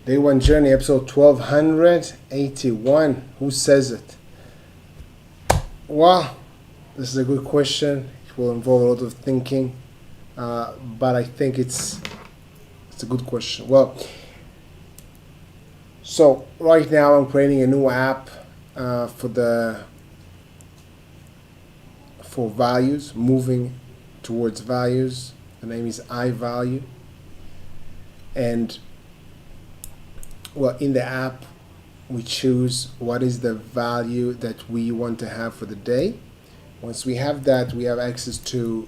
Day One Journey, episode 1281. Who says it? Well, this is a good question. It will involve a lot of thinking, but I think it's a good question. Well, so right now I'm creating a new app for values, moving towards values. The name is iValue, and well, in the app, we choose what is the value that we want to have for the day. Once we have that, we have access to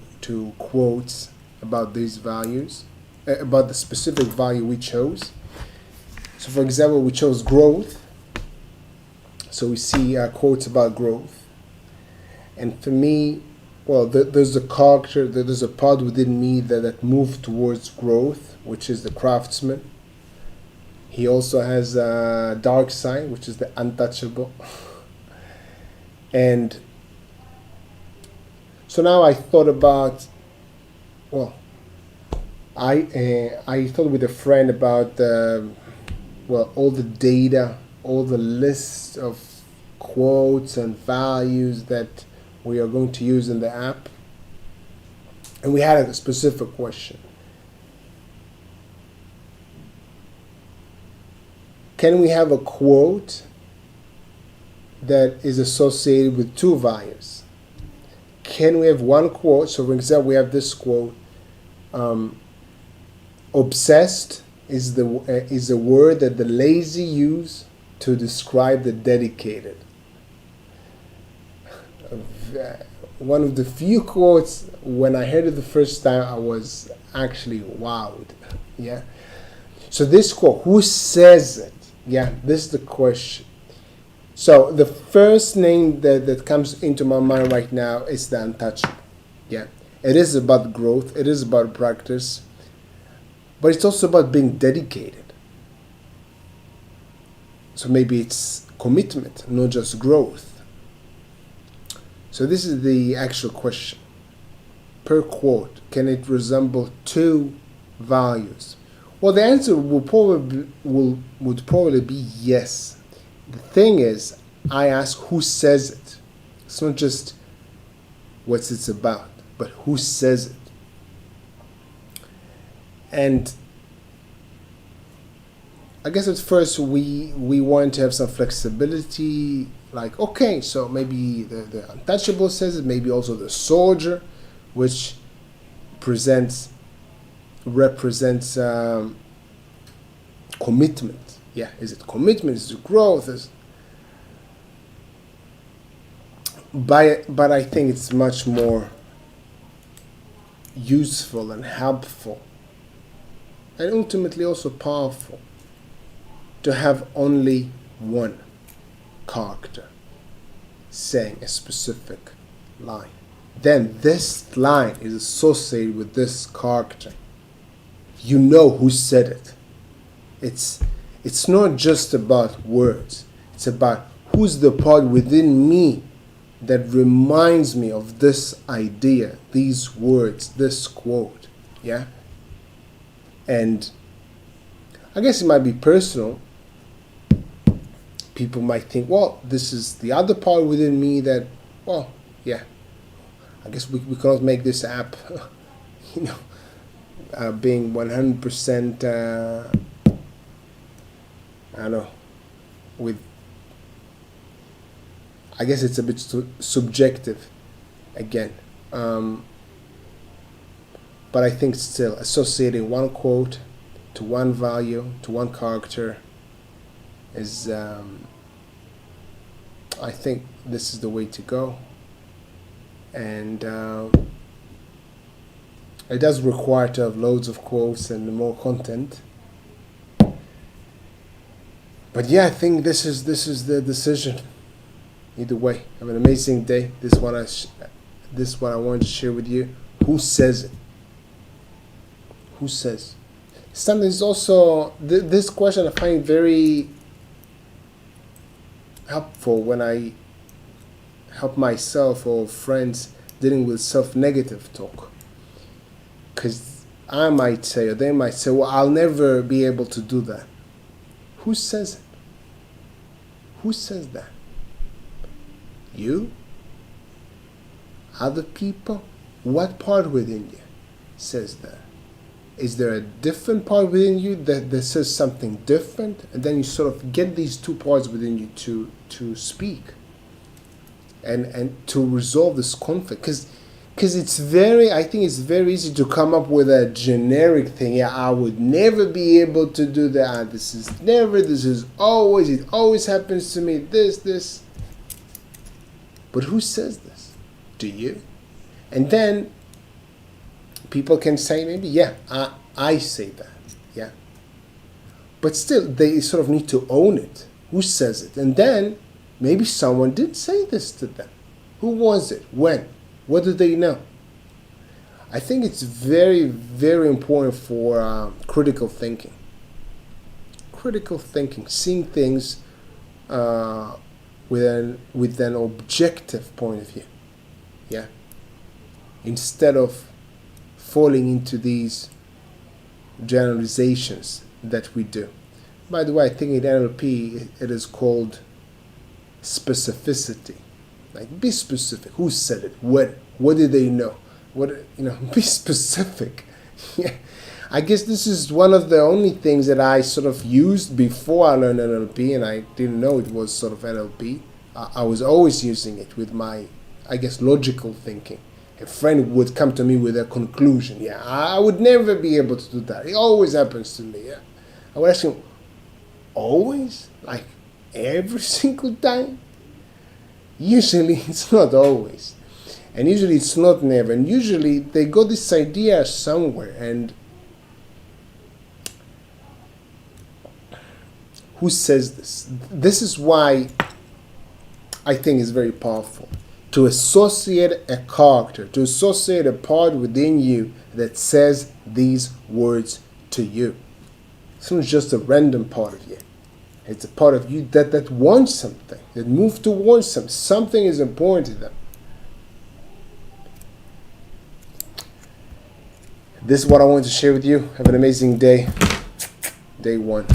quotes about these values, about the specific value we chose. So, for example, we chose growth. So we see quotes about growth. And for me, well, there's a character, there's a part within me that moved towards growth, which is the craftsman. He also has a dark side, which is the untouchable. And so now I thought about, well, I thought with a friend about, all the data, all the lists of quotes and values that we are going to use in the app. And we had a specific question. Can we have a quote that is associated with two values? Can we have one quote? So, for example, we have this quote: "Obsessed is a word that the lazy use to describe the dedicated." One of the few quotes, when I heard it the first time, I was actually wowed. Yeah. So this quote, who says it? Yeah, this is the question. So the first name that comes into my mind right now is the untouchable. Yeah, it is about growth. It is about practice, but it's also about being dedicated. So maybe it's commitment, not just growth. So this is the actual question. Per quote, can it resemble two values? Well, the answer would probably be yes. The thing is, I ask who says it. It's not just what it's about, but who says it. And I guess at first we want to have some flexibility. Like, okay, so maybe the untouchable says it, maybe also the soldier, which represents commitment. Yeah, is it commitment? Is it growth? But I think it's much more useful and helpful, and ultimately also powerful, to have only one character saying a specific line. Then this line is associated with this character. You know who said it. It's not just about words. It's about who's the part within me that reminds me of this idea, these words, this quote. Yeah? And I guess it might be personal. People might think, well, this is the other part within me that, well, yeah, I guess we cannot make this app, being 100%, I don't know, I guess it's a bit subjective, again. But I think still associating one quote to one value, to one character, is, I think this is the way to go. And it does require to have loads of quotes and more content. But yeah, I think this is the decision. Either way, have an amazing day. This is what I wanted to share with you. Who says it? Who says? Sometimes also this question I find very helpful when I help myself or friends dealing with self-negative talk. Because I might say, or they might say, well, I'll never be able to do that. Who says it? Who says that? You? Other people? What part within you says that? Is there a different part within you that says something different? And then you sort of get these two parts within you to speak and to resolve this conflict. Because I think it's very easy to come up with a generic thing. Yeah, I would never be able to do that. This is always, it always happens to me. This. But who says this? Do you? And then people can say maybe, yeah, I say that, yeah. But still, they sort of need to own it. Who says it? And then maybe someone did say this to them. Who was it? When? What do they know? I think it's very, very important for critical thinking. Critical thinking, seeing things with an objective point of view, yeah. Instead of falling into these generalizations that we do. By the way, I think in NLP it is called specificity. Like, be specific. Who said it? When? What did they know? Be specific. Yeah. I guess this is one of the only things that I sort of used before I learned NLP, and I didn't know it was sort of NLP. I was always using it with my, I guess, logical thinking. A friend would come to me with a conclusion. Yeah, I would never be able to do that. It always happens to me. Yeah, I would ask him, always? Like every single time? Usually it's not always. And usually it's not never. And usually they got this idea somewhere. And who says this? This is why I think it's very powerful. To associate a character, to associate a part within you that says these words to you. It's not just a random part of you. It's a part of you that wants something, that moves towards something. Something is important to them. This is what I wanted to share with you. Have an amazing day. Day one.